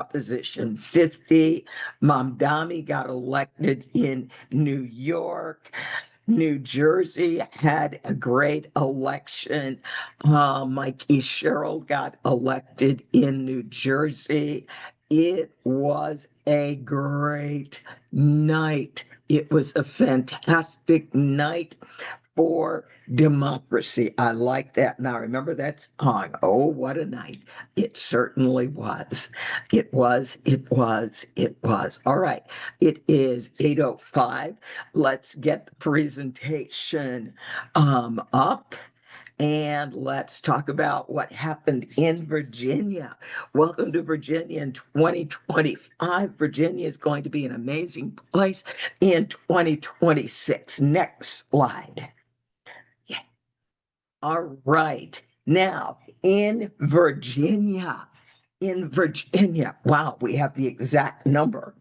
Proposition 50. Mamdani got elected in New York. New Jersey had a great election. Mikey Sherrill got elected in New Jersey. It was a great night. It was a fantastic night for democracy. I like that. Now, remember that song. Oh, what a night. It certainly was. It was. All right. It is 8:05. Let's get the presentation up. And let's talk about what happened in Virginia. Welcome to Virginia in 2025. Virginia is going to be an amazing place in 2026. Next slide. Yeah. All right. Now, in Virginia, wow, we have the exact number.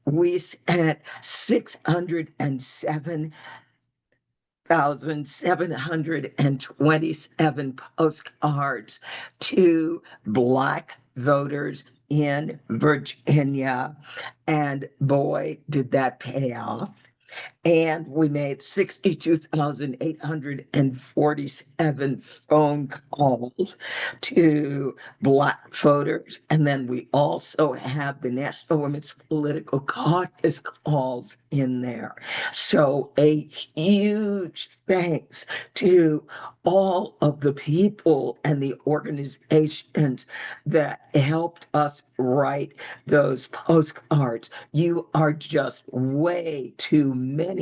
We sent 607,727 postcards to Black voters in Virginia. And boy, did that pay off. And we made 62,847 phone calls to Black voters. And then we also have the National Women's Political Caucus calls in there. So a huge thanks to all of the people and the organizations that helped us write those postcards. You are just way too many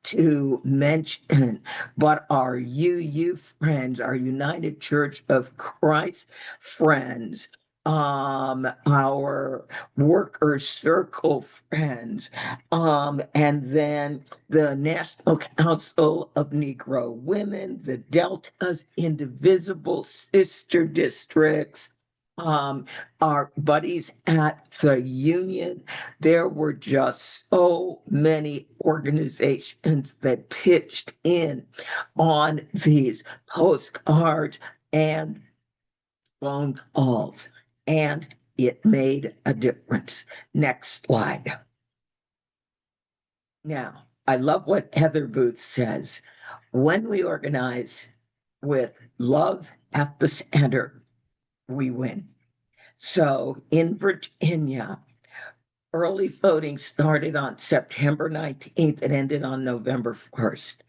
to mention, but our UU friends, our United Church of Christ friends, our Workers Circle friends, and then the National Council of Negro Women, the Delta's Indivisible Sister Districts, our buddies at the union. There were just so many organizations that pitched in on these postcards and phone calls, and it made a difference. Next slide. Now, I love what Heather Booth says. When we organize with love at the center, we win. So in Virginia, early voting started on September 19th and ended on November 1st.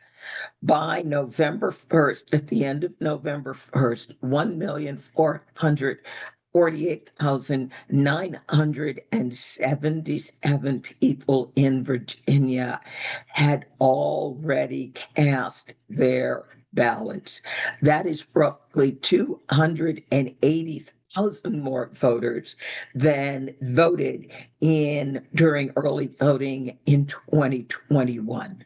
By November 1st, at the end of November 1st, 1,448,977 people in Virginia had already cast their ballots. That is roughly 280,000 more voters than voted in during early voting in 2021.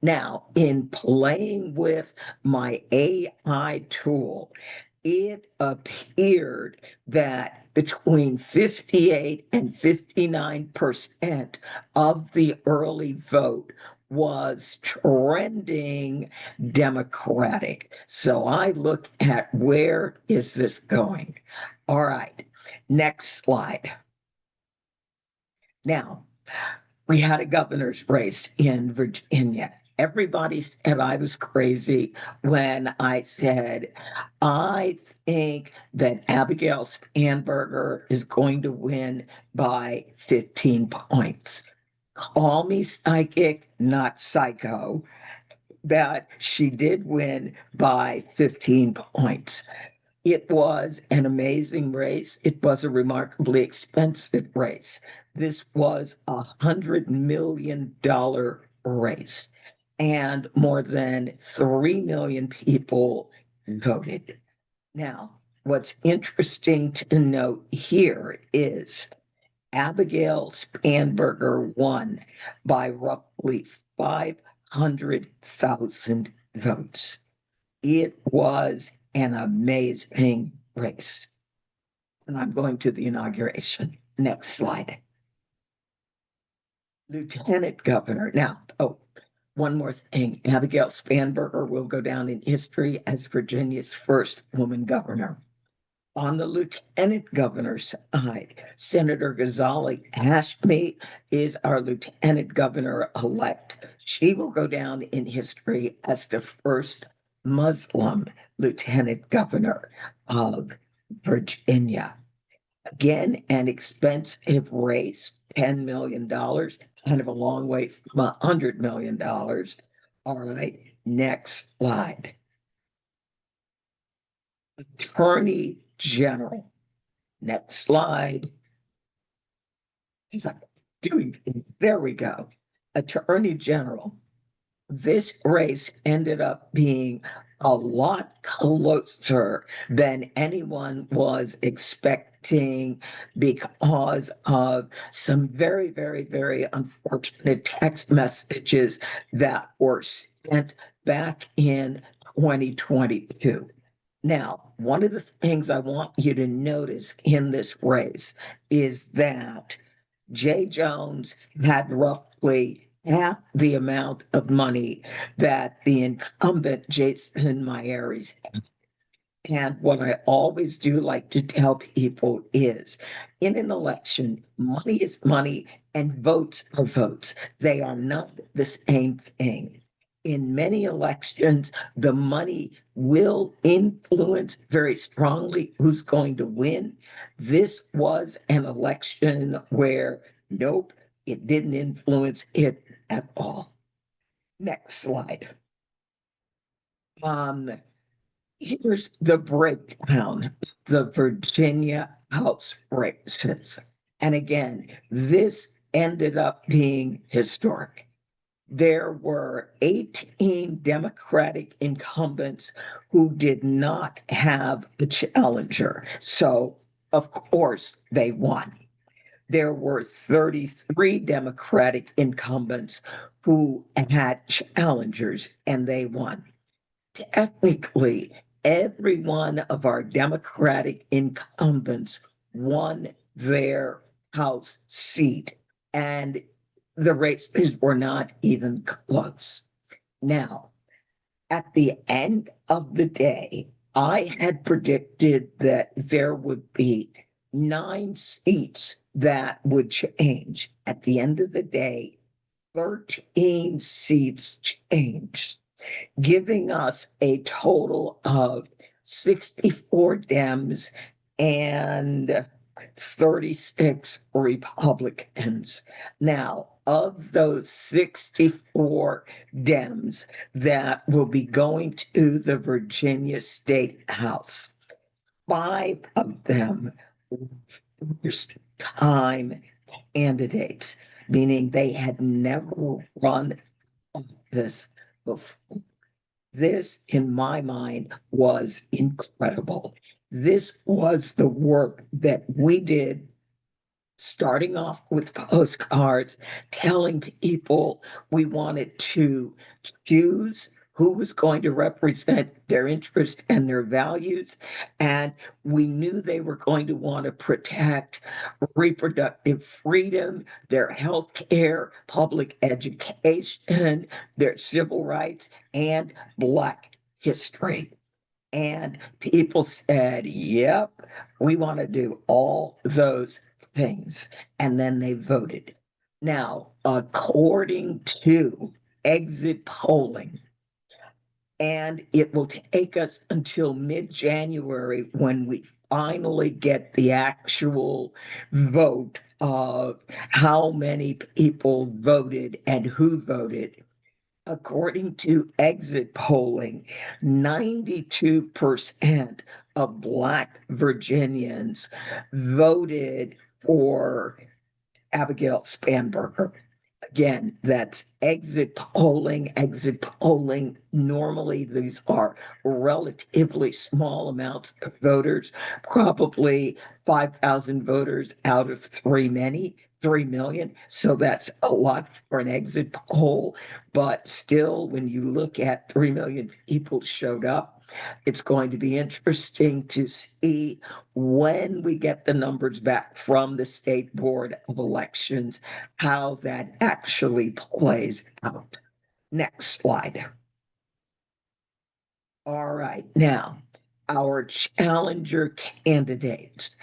Now, in playing with my AI tool, it appeared that between 58 and 59% of the early vote was trending Democratic. So I look at where is this going? All right, next slide. Now, we had a governor's race in Virginia. Everybody said I was crazy when I said, I think that Abigail Spanberger is going to win by 15 points. Call me psychic, not psycho, but she did win by 15 points. It was an amazing race. It was a remarkably expensive race. This was $100 million race, and more than 3 million people voted. Now, what's interesting to note here is Abigail Spanberger won by roughly 500,000 votes. It was an amazing race. And I'm going to the inauguration. Next slide. Lieutenant Governor. Now, one more thing. Abigail Spanberger will go down in history as Virginia's first woman governor. On the lieutenant governor's side, Senator Ghazali Ashmi is our lieutenant governor elect. She will go down in history as the first Muslim lieutenant governor of Virginia. Again, an expensive race, $10 million, kind of a long way from $100 million. All right, next slide. Attorney General. Next slide. He's like, doing, there we go. Attorney General. This race ended up being a lot closer than anyone was expecting because of some very, very, very unfortunate text messages that were sent back in 2022. Now, one of the things I want you to notice in this race is that Jay Jones had roughly half the amount of money that the incumbent Jason Mieres had. And what I always do like to tell people is in an election, money is money and votes are votes. They are not the same thing. In many elections, the money will influence very strongly who's going to win. This was an election where, nope, it didn't influence it at all. Next slide. Here's the breakdown, the Virginia House races. And again, this ended up being historic. There were 18 Democratic incumbents who did not have a challenger. So, of course, they won. There were 33 Democratic incumbents who had challengers, and they won. Technically, every one of our Democratic incumbents won their House seat, and the races were not even close. Now, at the end of the day, I had predicted that there would be 9 seats that would change. At the end of the day, 13 seats changed, giving us a total of 64 Dems and 36 Republicans. Now, of those 64 Dems that will be going to the Virginia State House, 5 of them were first time candidates, meaning they had never run this before. This, in my mind, was incredible. This was the work that we did, starting off with postcards, telling people we wanted to choose who was going to represent their interest and their values. And we knew they were going to want to protect reproductive freedom, their health care, public education, their civil rights, and Black history. And people said, yep, we want to do all those things. And then they voted. Now, according to exit polling, and it will take us until mid-January when we finally get the actual vote of how many people voted and who voted. According to exit polling, 92% of Black Virginians voted for Abigail Spanberger. Again, that's exit polling. Exit polling, normally these are relatively small amounts of voters, probably 5,000 voters out of 3 million. So that's a lot for an exit poll. But still, when you look at 3 million people showed up, it's going to be interesting to see when we get the numbers back from the State Board of Elections, how that actually plays out. Next slide. All right. Now, our challenger candidates.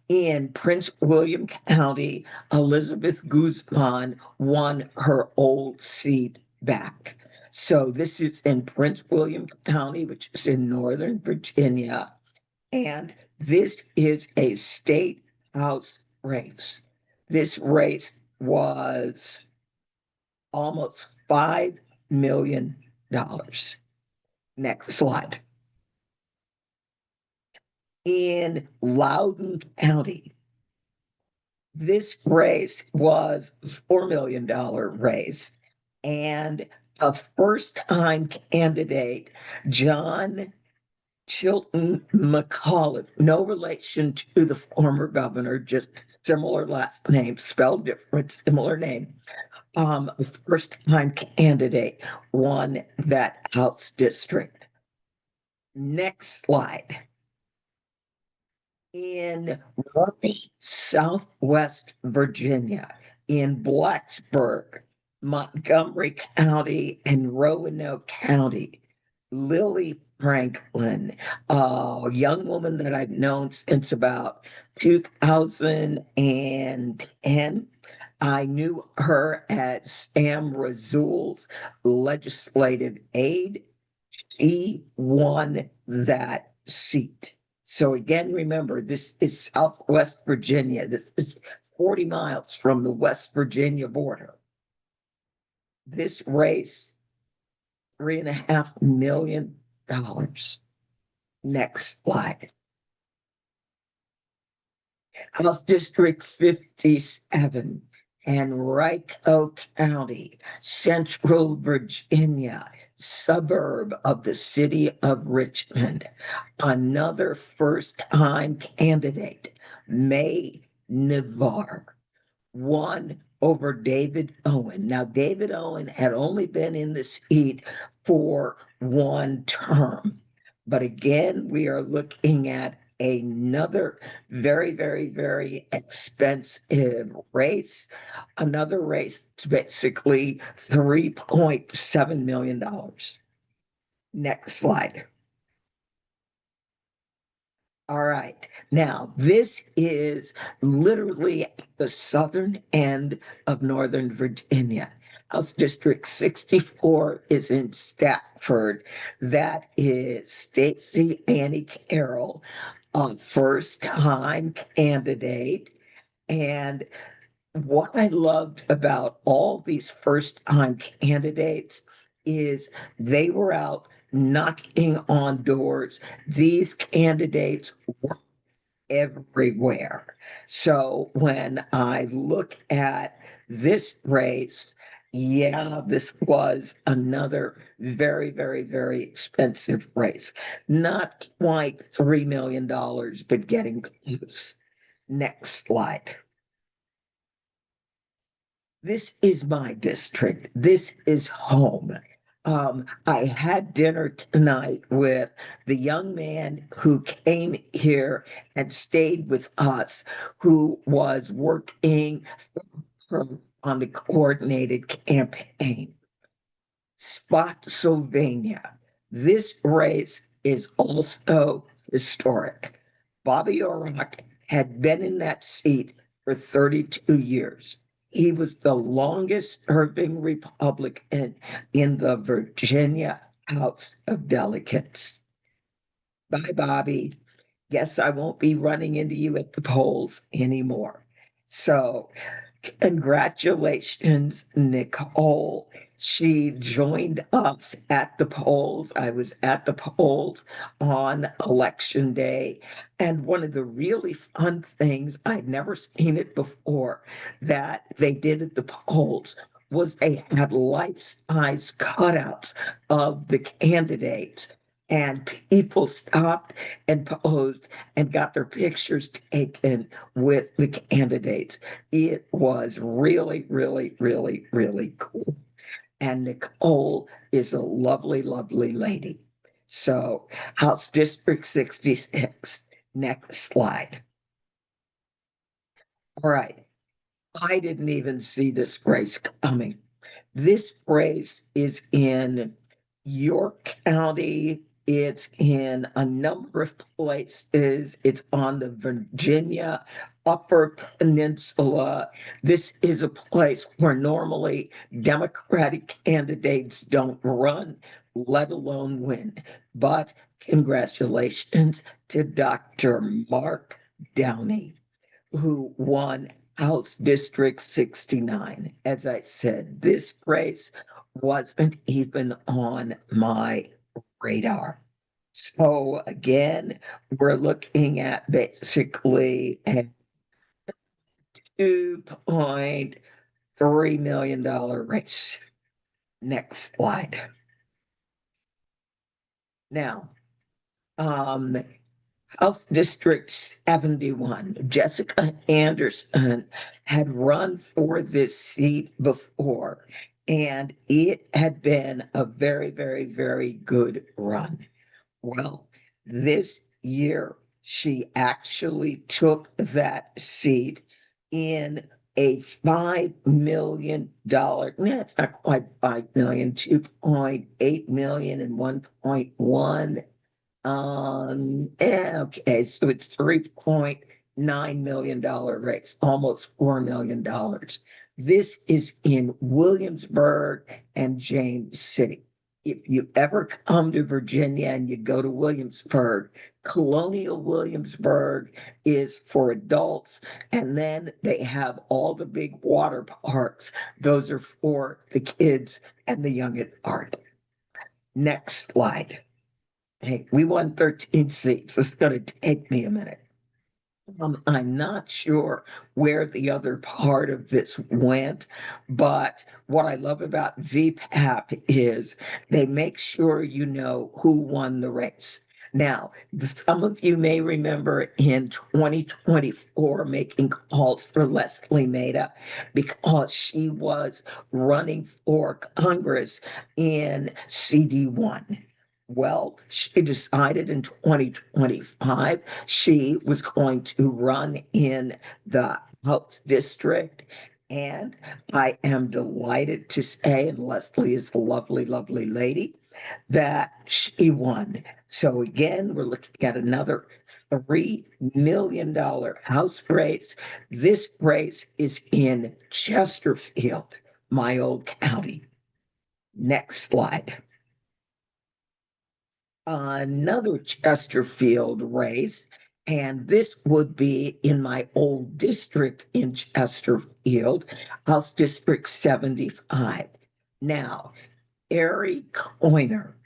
In Prince William County, Elizabeth Guzman won her old seat back. So this is in Prince William County, which is in Northern Virginia. And this is a state house race. This race was almost $5 million. Next slide. In Loudoun County, this race was a $4 million race. And a first time candidate, John Chilton McAuliffe, no relation to the former governor, just similar last name, spelled different, similar name. A first time candidate won that House district. Next slide. In Raleigh, Southwest Virginia, in Blacksburg, Montgomery County, and Roanoke County, Lily Franklin, a young woman that I've known since about 2010. I knew her as Sam Razul's legislative aide. She won that seat. So again, remember, this is Southwest Virginia. This is 40 miles from the West Virginia border. This race, $3.5 million. Next slide. House District 57 Henrico County, Central Virginia, suburb of the city of Richmond. Another first time candidate, May Navarre, won over David Owen. Now, David Owen had only been in the seat for one term. But again, we are looking at another very, very, very expensive race. Another race that's basically $3.7 million. Next slide. All right. Now, this is literally at the southern end of Northern Virginia. House District 64 is in Stafford. That is Stacey Annie Carroll, a first time candidate. And what I loved about all these first time candidates is they were out knocking on doors. These candidates were everywhere. So when I look at this race, yeah, this was another very, very, very expensive race. Not quite $3 million, but getting close. Next slide. This is my district. This is home. I had dinner tonight with the young man who came here and stayed with us, who was working on the coordinated campaign. Spotsylvania. This race is also historic. Bobby O'Rourke had been in that seat for 32 years. He was the longest serving Republican in the Virginia House of Delegates. Bye, Bobby. Guess I won't be running into you at the polls anymore. So, congratulations, Nicole. She joined us at the polls. I was at the polls on election day. And one of the really fun things, I'd never seen it before, that they did at the polls was they had life-size cutouts of the candidates. And people stopped and posed and got their pictures taken with the candidates. It was really, really, really, really cool. And Nicole is a lovely, lovely lady. So, House District 66. Next slide. All right. I didn't even see this race coming. This race is in York County, It's in a number of places. It's on the Virginia Upper Peninsula. This is a place where normally Democratic candidates don't run, let alone win. But congratulations to Dr. Mark Downey, who won House District 69. As I said, this race wasn't even on my radar. So again, we're looking at basically a $2.3 million race. Next slide. Now, um, House District 71, Jessica Anderson had run for this seat before, and it had been a very, very, very good run. Well, this year she actually took that seat in a $5 million, no, it's not quite 5 million, 2.8 million and 1.1. Okay, so it's $3.9 million race, almost $4 million. This is in Williamsburg and James City. If you ever come to Virginia and you go to Williamsburg, Colonial Williamsburg is for adults, and then they have all the big water parks. Those are for the kids and the young at heart. Next slide. Hey, we won 13 seats. It's going to take me a minute. I'm not sure where the other part of this went, but what I love about VPAP is they make sure you know who won the race. Now, some of you may remember in 2024 making calls for Leslie Maida because she was running for Congress in CD1. Well, she decided in 2025 she was going to run in the House District. And I am delighted to say, and Leslie is a lovely, lovely lady, that she won. So again, we're looking at another $3 million House race. This race is in Chesterfield, my old county. Next slide. Another Chesterfield race, and this would be in my old district in Chesterfield, House District 75. Now, Ari Coiner.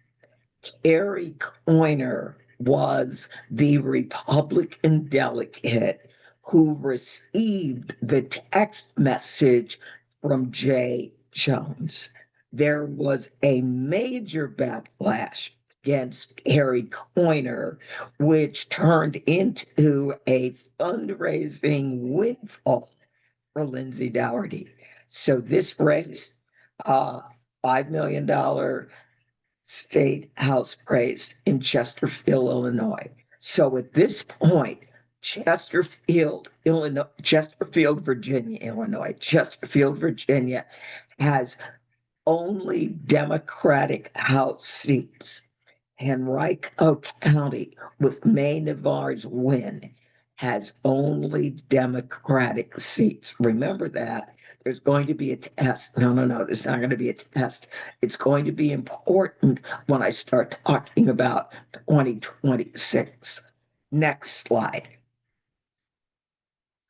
Ari Coiner was the Republican delegate who received the text message from Jay Jones. There was a major backlash against Ari Coiner, which turned into a fundraising windfall for Lindsay Dougherty. So this race, $5 million state house race in Chesterfield, Illinois. So at this point, Chesterfield, Illinois, Chesterfield, Virginia, Illinois, Chesterfield, Virginia has only Democratic House seats. Henrico County, with May Navarre's win, has only Democratic seats. Remember that. There's going to be a test. No, there's not going to be a test. It's going to be important when I start talking about 2026. Next slide.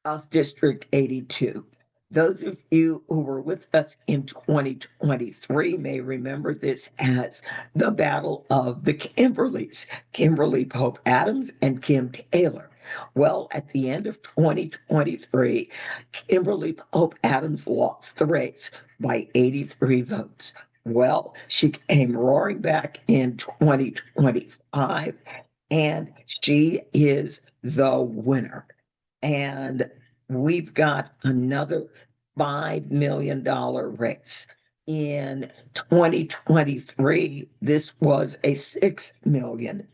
House District 82. Those of you who were with us in 2023 may remember this as the Battle of the Kimberleys, Kimberly Pope Adams and Kim Taylor. Well, at the end of 2023, Kimberly Pope Adams lost the race by 83 votes. Well, she came roaring back in 2025, and she is the winner. And we've got another $5 million race. In 2023, this was a $6 million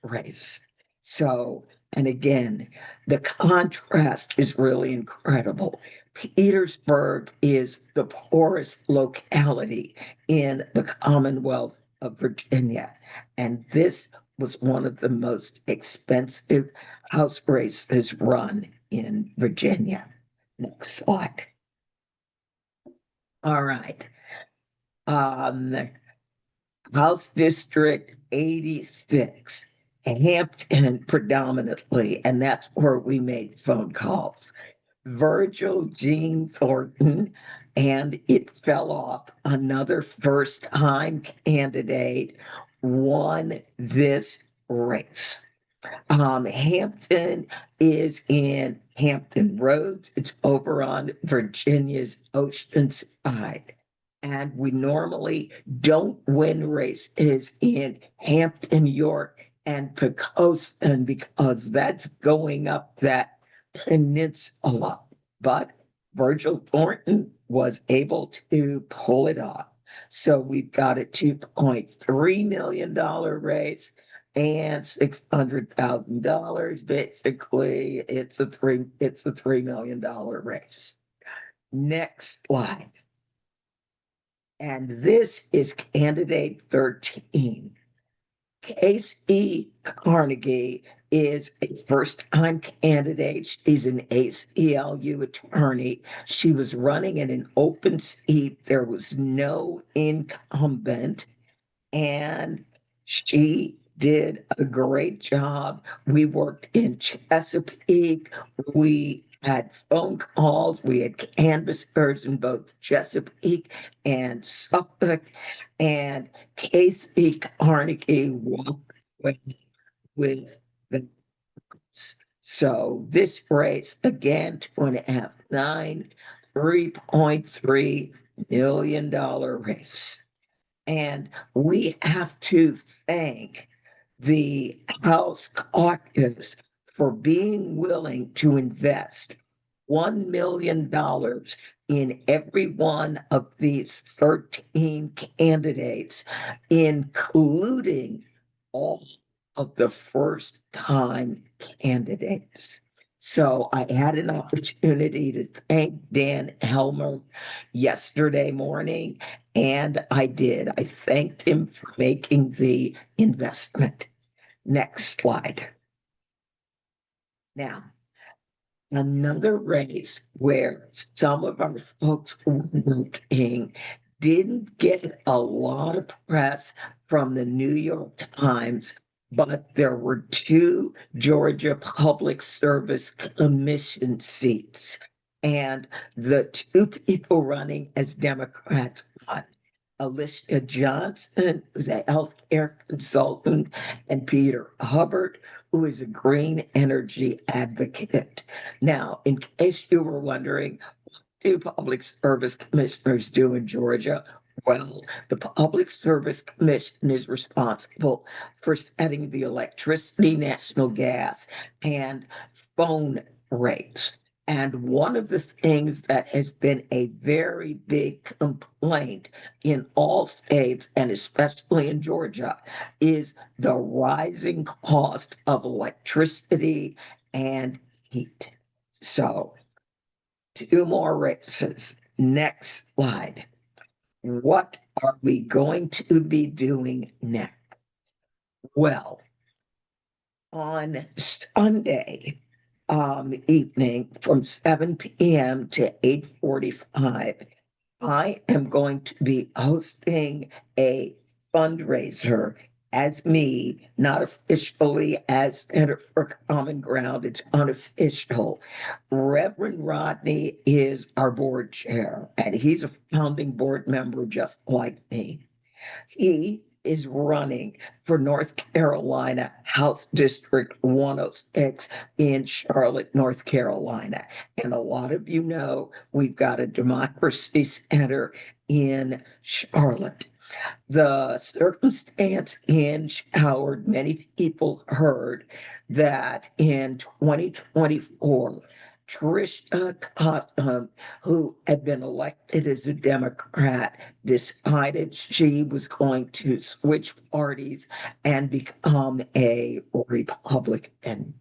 race. So, and again, the contrast is really incredible. Petersburg is the poorest locality in the Commonwealth of Virginia. And this was one of the most expensive House races run in Virginia. Next slide. All right. Um, House District 86, Hampton predominantly, and that's where we made phone calls. Virgil Gene Thornton, and it fell off. Another first time candidate won this race. Hampton is in Hampton Roads. It's over on Virginia's ocean side. And we normally don't win races in Hampton, York, and Poquoson because that's going up that peninsula. But Virgil Thornton was able to pull it off. So we've got a $2.3 million race and $600,000. Basically, it's a $3 million race. Next slide. And this is candidate 13. Casey Carnegie is a first-time candidate. She's an ACLU attorney. She was running in an open seat. There was no incumbent, and she did a great job. We worked in Chesapeake. We had phone calls. We had canvassers in both Chesapeake and Suffolk. And Casey Carnegie walked away with the votes. So this race, again, 2.5, $3.3 million race. And we have to thank the House caucus for being willing to invest $1 million in every one of these 13 candidates, including all of the first time candidates. So I had an opportunity to thank Dan Helmer yesterday morning, and I did. I thanked him for making the investment. Next slide. Now, another race where some of our folks working didn't get a lot of press from the New York Times, but there were two Georgia Public Service Commission seats. And the two people running as Democrats won. Alicia Johnson, who's a healthcare consultant, and Peter Hubbard, who is a green energy advocate. Now, in case you were wondering, what do public service commissioners do in Georgia? Well, the Public Service Commission is responsible for setting the electricity, natural gas, and phone rates. And one of the things that has been a very big complaint in all states, and especially in Georgia, is the rising cost of electricity and heat. So, two more races. Next slide. What are we going to be doing next? Well, on Sunday evening from 7 p.m. to 8:45, I am going to be hosting a fundraiser as me, not officially as Center for Common Ground. It's unofficial. Reverend Rodney is our board chair, and he's a founding board member just like me. He is running for North Carolina House District 106 in Charlotte, North Carolina. And a lot of you know we've got a democracy center in Charlotte. The circumstance in Howard, many people heard that in 2024, Tricia Cotton, who had been elected as a Democrat, decided she was going to switch parties and become a Republican.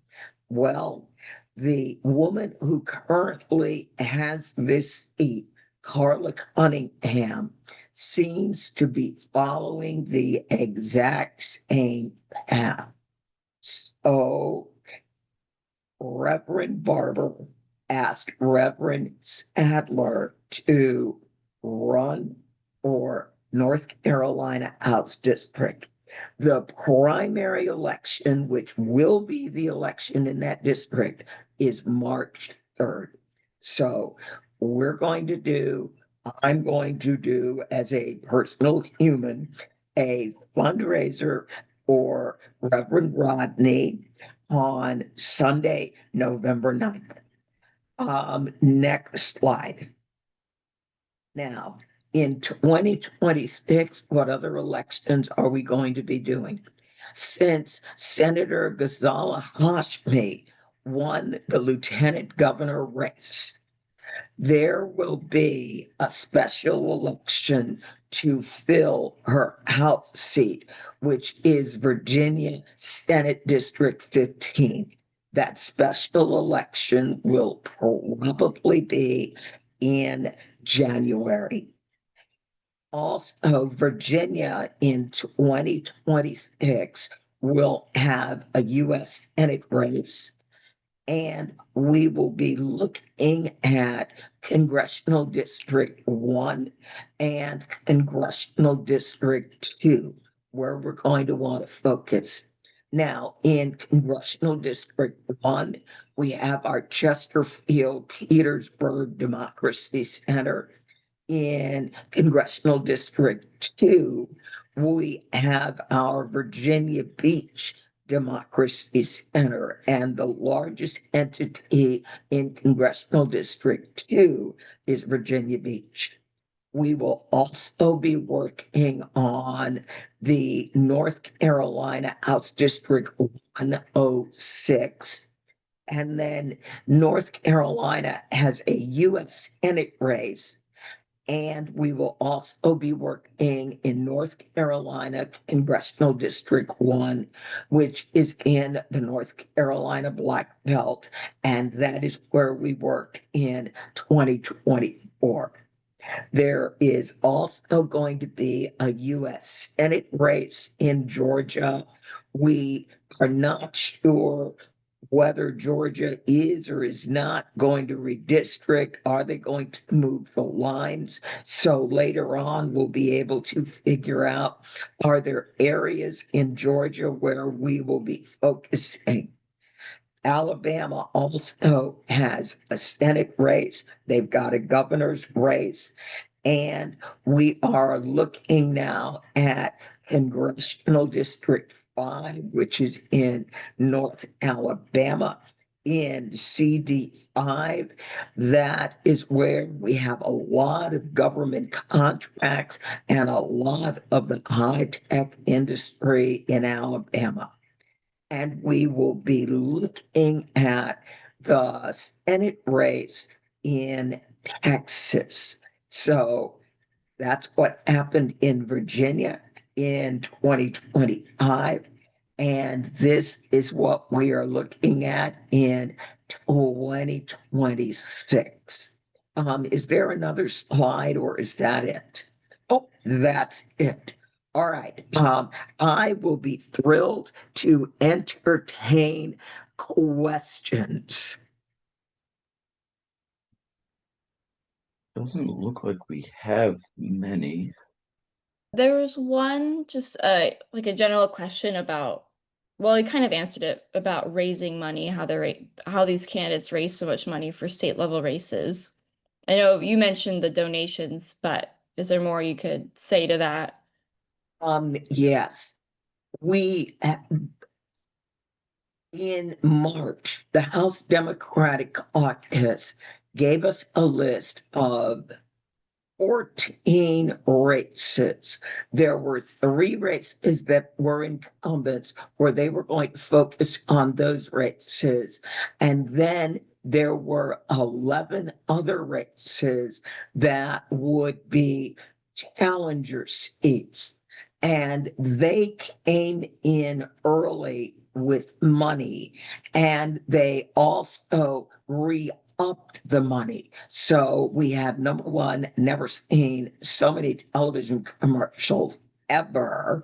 Well, the woman who currently has this seat Carla Cunningham seems to be following the exact same path. So Reverend Barber asked Reverend Sadler to run for North Carolina House District. The primary election, which will be the election in that district, is March 3rd. So I'm going to do as a personal human, a fundraiser for Reverend Rodney on Sunday, November 9th. Next slide. Now, in 2026, what other elections are we going to be doing? Since Senator Ghazala Hashmi won the lieutenant governor race, there will be a special election to fill her House seat, which is Virginia Senate District 15. That special election will probably be in January. Also, Virginia in 2026 will have a U.S. Senate race, and we will be looking at Congressional District 1 and Congressional District 2, where we're going to want to focus. Now, in Congressional District 1, we have our Chesterfield Petersburg Democracy Center. In Congressional District 2, we have our Virginia Beach Democracy Center, and the largest entity in Congressional District 2 is Virginia Beach. We will also be working on the North Carolina House District 106. And then North Carolina has a U.S. Senate race, and we will also be working in North Carolina Congressional District 1, which is in the North Carolina Black Belt. And that is where we work in 2024. There is also going to be a U.S. Senate race in Georgia. We are not sure whether Georgia is or is not going to redistrict. Are they going to move the lines? So later on, we'll be able to figure out, are there areas in Georgia where we will be focusing? Alabama also has a Senate race. They've got a governor's race. And we are looking now at Congressional District 5, which is in North Alabama. In CD5, that is where we have a lot of government contracts and a lot of the high-tech industry in Alabama. And we will be looking at the Senate race in Texas. So that's what happened in Virginia in 2025. And this is what we are looking at in 2026. Is there another slide or is that it? Oh, that's it. All right. I will be thrilled to entertain questions. Doesn't look like we have many. There was one just like a general question about, well, you kind of answered it about raising money, how these candidates raise so much money for state level races. I know you mentioned the donations, but is there more you could say to that? Yes. We in March, the House Democratic Caucus gave us a list of 14 races. There were 3 races that were incumbents where they were going to focus on those races. And then there were 11 other races that would be challenger seats. And they came in early with money, and they also upped the money. So we have number one, never seen so many television commercials ever.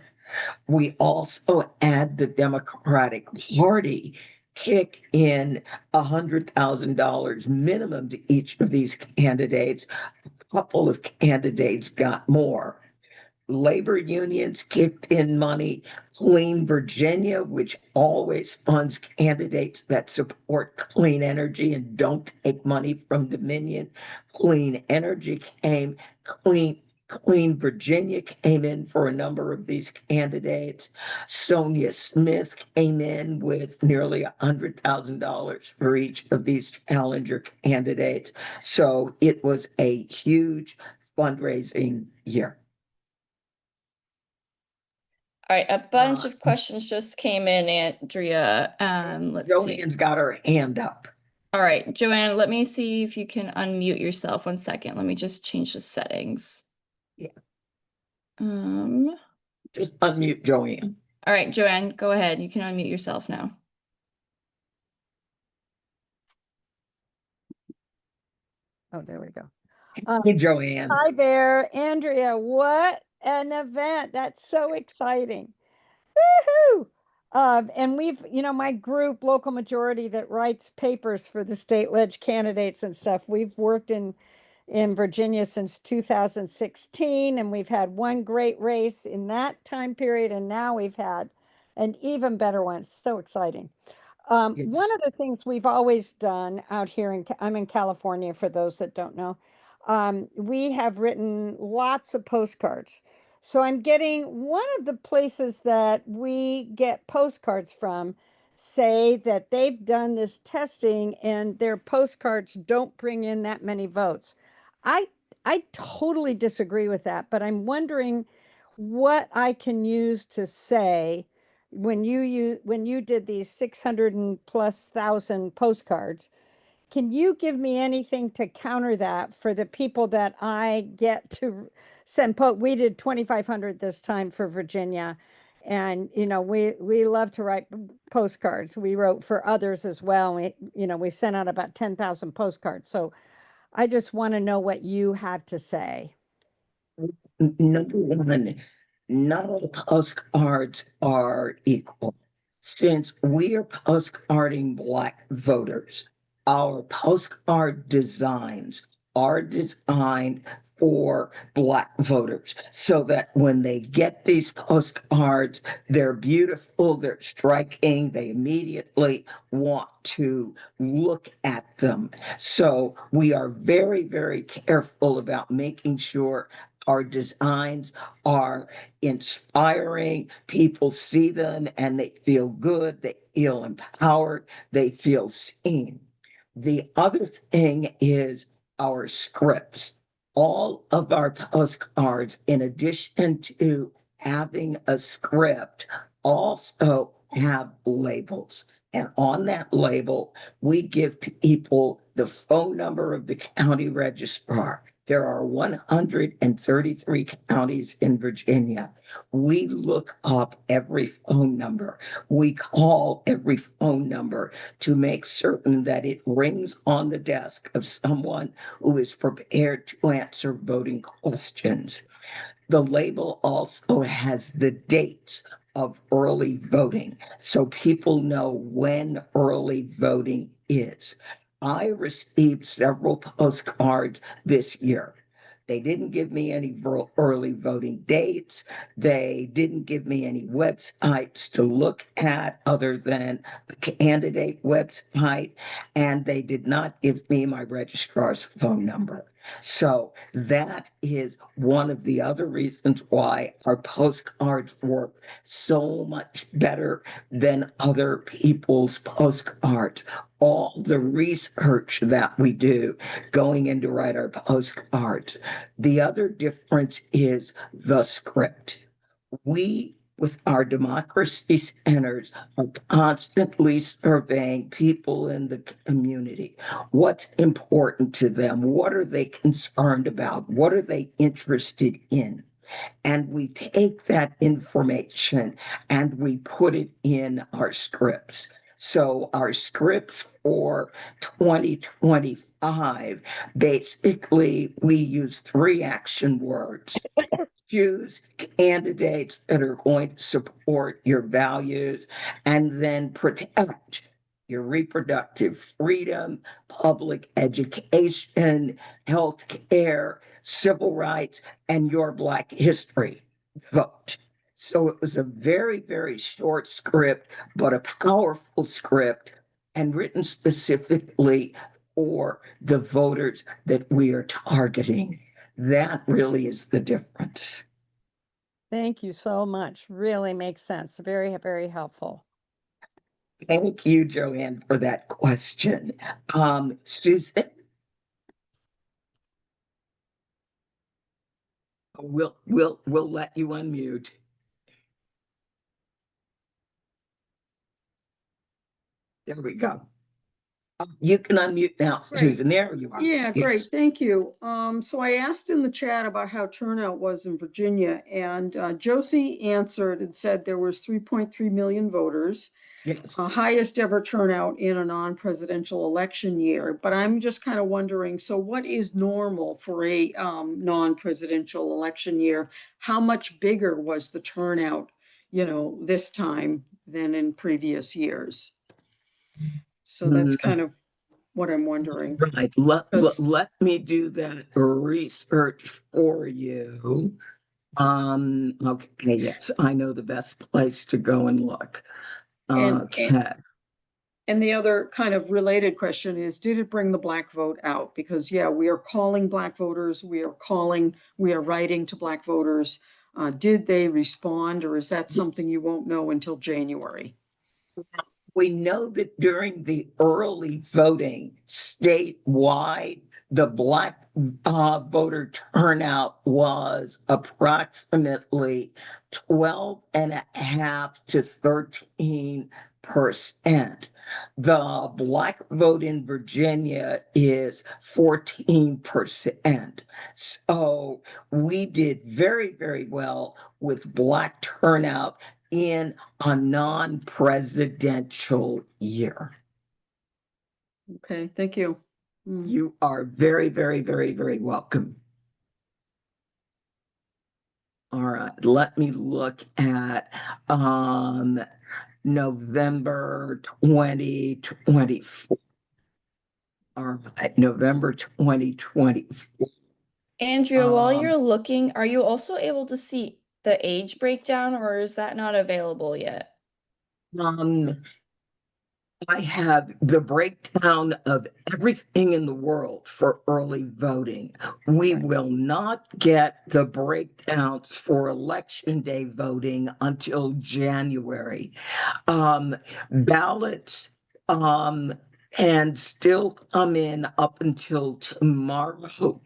We also had the Democratic Party kick in $100,000 minimum to each of these candidates. A couple of candidates got more. Labor unions kicked in money. Clean Virginia, which always funds candidates that support clean energy and don't take money from Dominion. Clean energy came, Clean Virginia came in for a number of these candidates. Sonia Smith came in with nearly $100,000 for each of these challenger candidates. So it was a huge fundraising year. All right, a bunch of questions just came in, Andrea. Let's see. Joanne's got her hand up. All right, Joanne, let me see if you can unmute yourself. 1 second. Let me just change the settings. Yeah. Just unmute Joanne. All right, Joanne, go ahead. You can unmute yourself now. Oh, there we go. Hey, Joanne. Hi there, Andrea. What an event. That's so exciting. Woohoo! And we've, my group, Local Majority, that writes papers for the state ledge candidates and stuff, we've worked in Virginia since 2016, and we've had one great race in that time period, and now we've had an even better one. It's so exciting. One of the things we've always done out here I'm in California, for those that don't know, we have written lots of postcards. So I'm getting one of the places that we get postcards from say that they've done this testing and their postcards don't bring in that many votes. I totally disagree with that, but I'm wondering what I can use to say when you did these 600 and plus thousand postcards. Can you give me anything to counter that for the people that I get to send? We did 2,500 this time for Virginia. And, we love to write postcards. We wrote for others as well. We sent out about 10,000 postcards. So I just want to know what you have to say. Number one, not all postcards are equal. Since we are postcarding Black voters, our postcard designs are designed for Black voters so that when they get these postcards, they're beautiful, they're striking, they immediately want to look at them. So we are very, very careful about making sure our designs are inspiring. People see them and they feel good, they feel empowered, they feel seen. The other thing is our scripts. All of our postcards, in addition to having a script, also have labels. And on that label, we give people the phone number of the county registrar. There are 133 counties in Virginia. We look up every phone number. We call every phone number to make certain that it rings on the desk of someone who is prepared to answer voting questions. The label also has the dates of early voting, so people know when early voting is. I received several postcards this year. They didn't give me any early voting dates. They didn't give me any websites to look at other than the candidate website, and they did not give me my registrar's phone number. So that is one of the other reasons why our postcards work so much better than other people's postcards. All the research that we do going in to write our postcards. The other difference is the script. We, with our democracy centers, are constantly surveying people in the community. What's important to them? What are they concerned about? What are they interested in? And we take that information and we put it in our scripts. So our scripts for 2025, basically, we use 3 action words. Choose candidates that are going to support your values, and then protect your reproductive freedom, public education, health care, civil rights, and your Black history. Vote. So it was a very, very short script, but a powerful script, and written specifically for the voters that we are targeting. That really is the difference. Thank you so much. Really makes sense. Very, very helpful. Thank you, Joanne, for that question. Susan? We'll let you unmute. There we go. You can unmute now, Great. Susan. There you are. Yeah, great. Yes. Thank you. So I asked in the chat about how turnout was in Virginia, and Josie answered and said there was 3.3 million voters, Yes. highest ever turnout in a non-presidential election year. But I'm just kind of wondering, so what is normal for a non-presidential election year? How much bigger was the turnout, this time than in previous years? So that's kind of what I'm wondering. Right. Let me do that research for you. Okay, yes, I know the best place to go and look. Okay. And the other kind of related question is, did it bring the Black vote out? Because, yeah, we are calling Black voters, we are writing to Black voters. Did they respond, or is that something you won't know until January? We know that during the early voting statewide, the Black voter turnout was approximately 12.5% to 13%. The Black vote in Virginia is 14%. So we did very, very well with Black turnout in a non-presidential year. Okay, thank you. You are very, very, very, very welcome. All right, let me look at November 2024. All right, November 2024. Andrea, while you're looking, are you also able to see the age breakdown, or is that not available yet? I have the breakdown of everything in the world for early voting. We will not get the breakdowns for election day voting until January. Ballots and still come in up until tomorrow.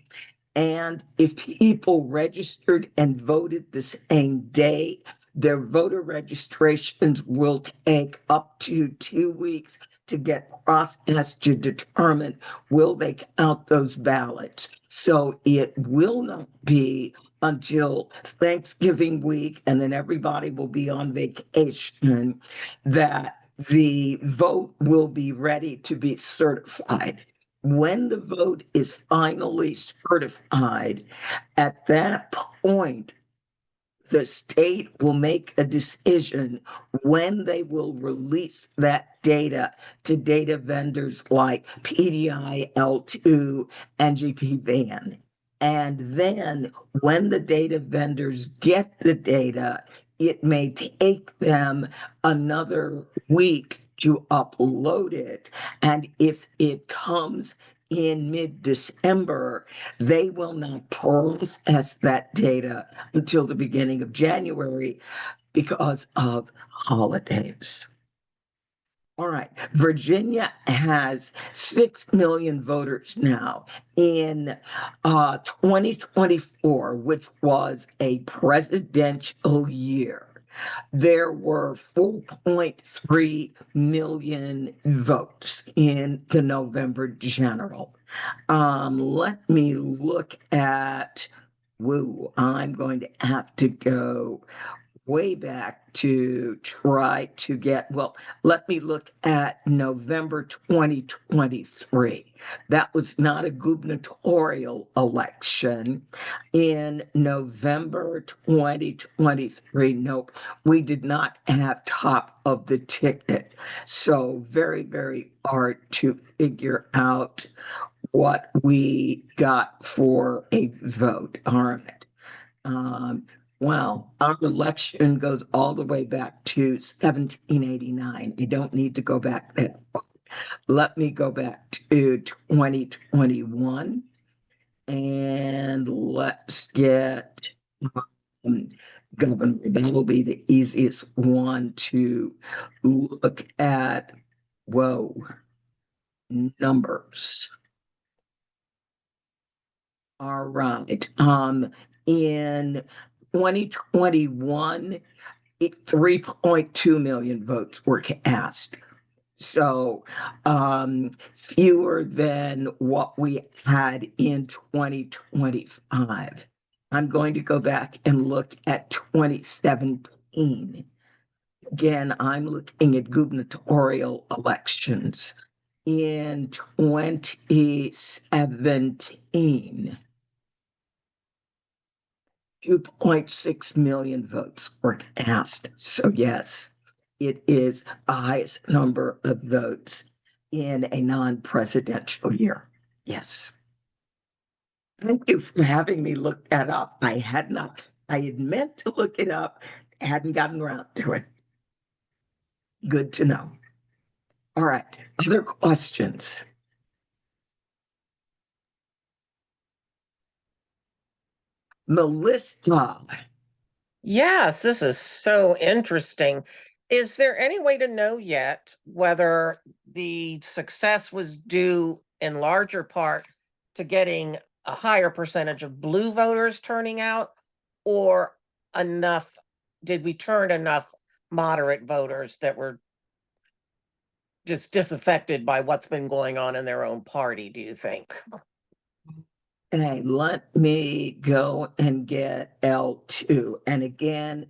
And if people registered and voted the same day, their voter registrations will take up to 2 weeks to get processed to determine will they count those ballots. So it will not be until Thanksgiving week, and then everybody will be on vacation, that the vote will be ready to be certified. When the vote is finally certified, at that point, the state will make a decision when they will release that data to data vendors like PDI, L2, and GPVan. And then when the data vendors get the data, it may take them another week to upload it. And if it comes in mid-December, they will not process that data until the beginning of January because of holidays. All right, Virginia has 6 million voters now. In 2024, which was a presidential year, there were 4.3 million votes in the November general. Let me look at, I'm going to have to go way back to try to get, well, let me look at November 2023. That was not a gubernatorial election. In November 2023, nope, we did not have top of the ticket. So very, very hard to figure out what we got for a vote. All right. Well, our election goes all the way back to 1789. You don't need to go back that far. Let me go back to 2021 and let's get governor. That'll be the easiest one to look at. Whoa, numbers. All right. In 2021, 3.2 million votes were cast. So fewer than what we had in 2025. I'm going to go back and look at 2017. Again, I'm looking at gubernatorial elections. In 2017, 2.6 million votes were cast. So yes, it is the highest number of votes in a non-presidential year. Yes. Thank you for having me look that up. I had meant to look it up, hadn't gotten around to it. Good to know. All right, other questions? Melissa. Yes, this is so interesting. Is there any way to know yet whether the success was due in larger part to getting a higher percentage of blue voters turning out, or did we turn enough moderate voters that were just disaffected by what's been going on in their own party, do you think? Okay, let me go and get L2. And again,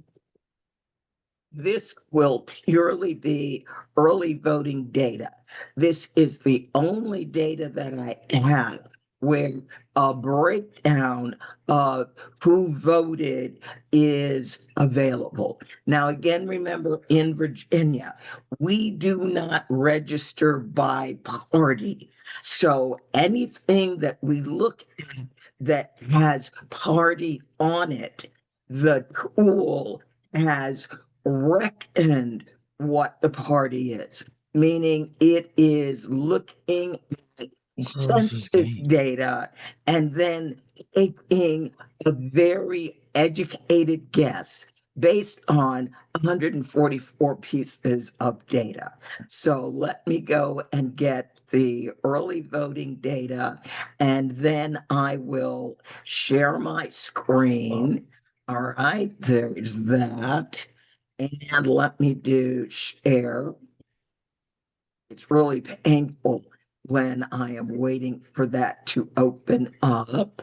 this will purely be early voting data. This is the only data that I have where a breakdown of who voted is available. Now, again, remember in Virginia, we do not register by party. So anything that we look at that has party on it, the tool has reckoned what the party is, meaning it is looking at census data and then taking a very educated guess based on 144 pieces of data. So let me go and get the early voting data, and then I will share my screen. All right, there's that. And let me do share. It's really painful when I am waiting for that to open up.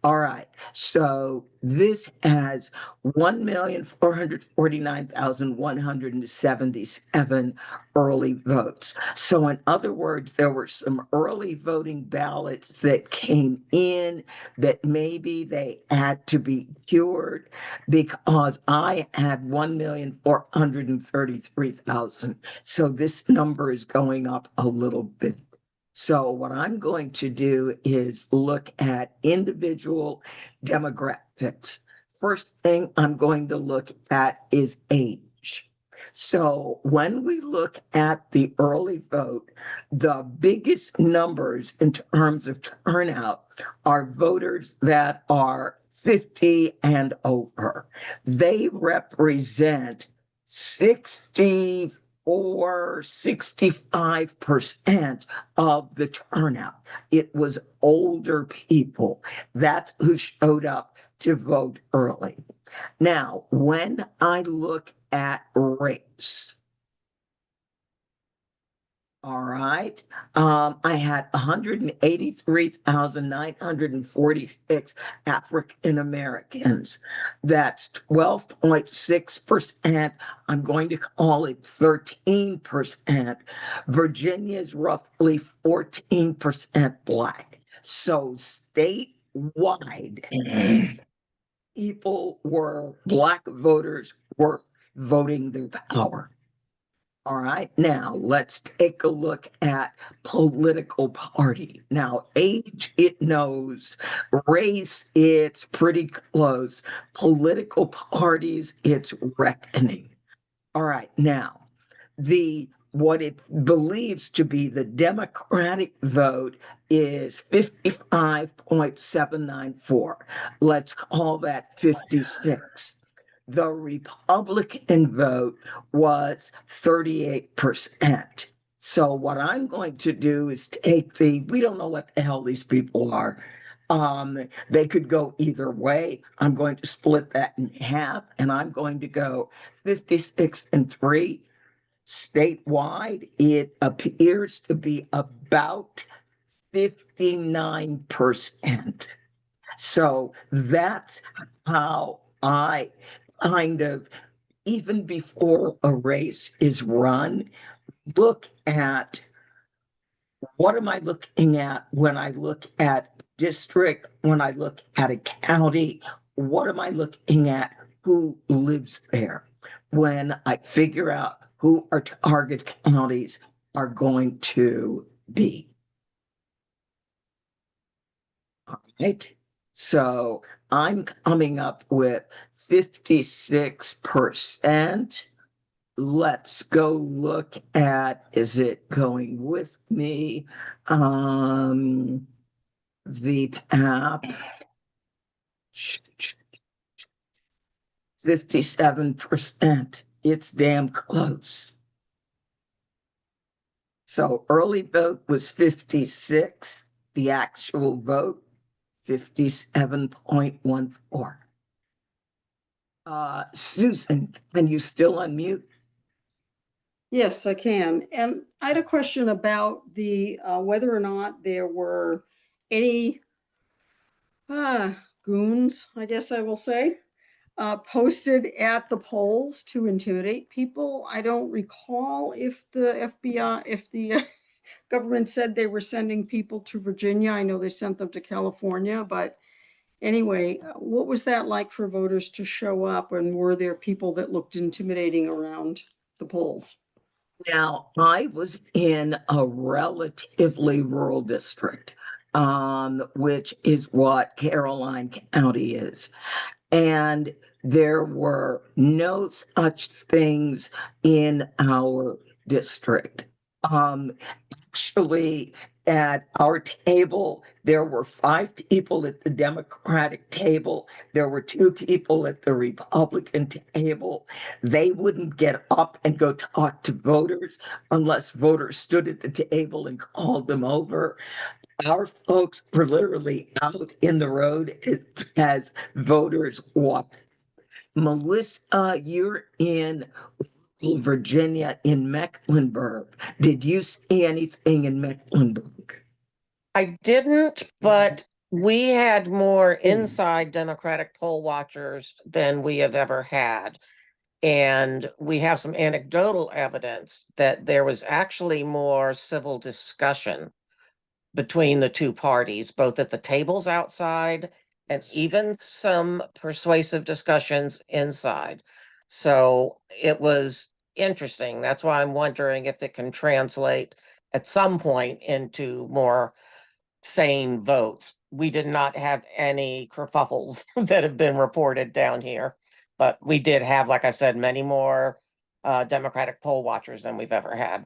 All right, so this has 1,449,177 early votes. So in other words, there were some early voting ballots that came in that maybe they had to be cured because I had 1,433,000. So this number is going up a little bit. So what I'm going to do is look at individual demographics. First thing I'm going to look at is age. So when we look at the early vote, the biggest numbers in terms of turnout are voters that are 50 and over. They represent 65% of the turnout. It was older people. That's who showed up to vote early. Now, when I look at race, All right. I had 183,946 African Americans. That's 12.6%. I'm going to call it 13%. Virginia is roughly 14% Black. So statewide, Black voters were voting their power. All right, now let's take a look at political party. Now, age, it knows. Race, it's pretty close. Political parties, it's reckoning. All right, now, what it believes to be the Democratic vote is 55.794. Let's call that 56. The Republican vote was 38%. So what I'm going to do is take we don't know what the hell these people are. They could go either way. I'm going to split that in half, and I'm going to go 56 and 3. Statewide, it appears to be about 59%. So that's how I kind of, even before a race is run, look at what am I looking at when I look at district, when I look at a county, what am I looking at? Who lives there? When I figure out who our target counties are going to be. All right. So I'm coming up with 56%. Let's go look at, is it going with me? The app. 57%. It's damn close. So early vote was 56. The actual vote, 57.14. Susan, can you still unmute? Yes, I can. And I had a question about the whether or not there were any goons, I guess I will say, posted at the polls to intimidate people. I don't recall if the FBI, if the government said they were sending people to Virginia. I know they sent them to California, but anyway, what was that like for voters to show up, and were there people that looked intimidating around the polls? Now, I was in a relatively rural district, which is what Caroline County is. And there were no such things in our district. Actually, at our table, there were 5 people at the Democratic table. There were 2 people at the Republican table. They wouldn't get up and go talk to voters unless voters stood at the table and called them over. Our folks were literally out in the road as voters walked. Melissa, you're in Virginia, in Mecklenburg. Did you see anything in Mecklenburg? I didn't, but we had more inside Democratic poll watchers than we have ever had. And we have some anecdotal evidence that there was actually more civil discussion between the two parties, both at the tables outside and even some persuasive discussions inside. So it was interesting. That's why I'm wondering if it can translate at some point into more sane votes. We did not have any kerfuffles that have been reported down here, but we did have, like I said, many more Democratic poll watchers than we've ever had.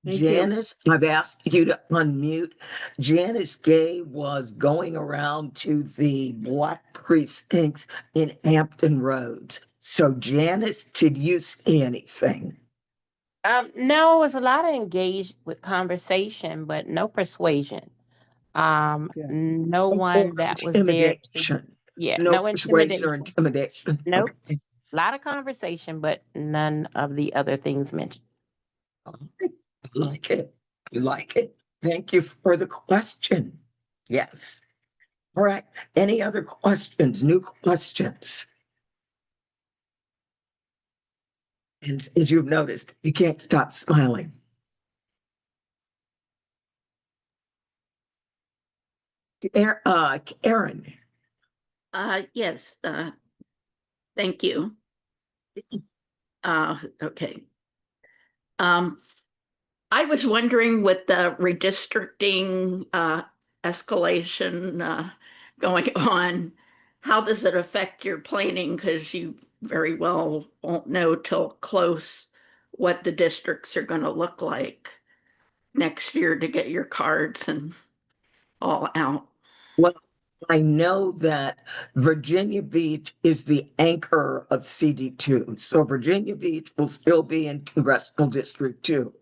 Thank you. Janice, I've asked you to unmute. Janice Gay was going around to the Black precincts in Hampton Roads. So Janice, did you see anything? No, it was a lot of engaged with conversation, but no persuasion. No one that was there. Intimidation. Yeah, No no persuasion or intimidation. intimidation. Nope. Okay. A lot of conversation, but none of the other things mentioned. I like it. You like it. Thank you for the question. Yes. All right. Any other questions? New questions? And as you've noticed, you can't stop smiling. Karen. Yes, thank you. Okay. I was wondering with the redistricting escalation going on, how does it affect your planning? Because you very well won't know till close what the districts are going to look like next year to get your cards and all out. Well, I know that Virginia Beach is the anchor of CD2. So Virginia Beach will still be in Congressional District 2.